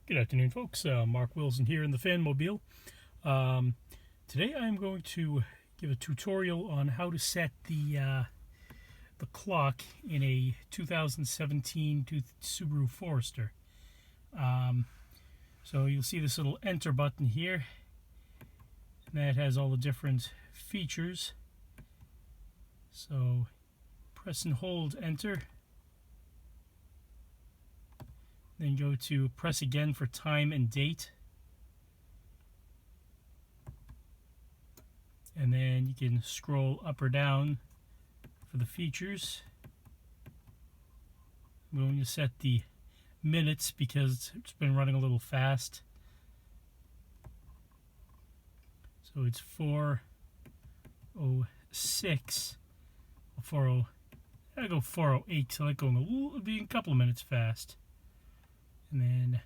Good afternoon, folks. Mark Wilson here in the Fanmobile. Today I'm going to give a tutorial on how to set the clock in a 2017 Subaru Forester. So you'll see this little enter button here, and that has all the different features. So press and hold enter. Then go to press again for time and date. And then you can scroll up or down for the features. I'm going to set the minutes because it's been running a little fast. So it's 4:06. I go 4:08, so I go it'll be a couple of minutes fast. And then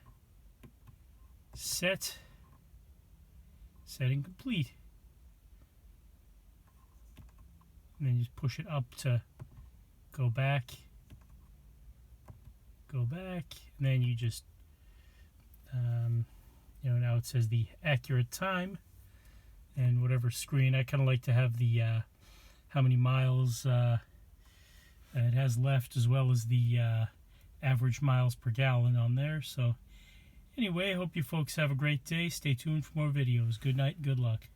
setting complete. And then just push it up to go back, and then you just, now it says the accurate time and whatever screen. I kind of like to have the how many miles it has left, as well as the average miles per gallon on there. So anyway, I hope you folks have a great day. Stay tuned for more videos. Good night and good luck.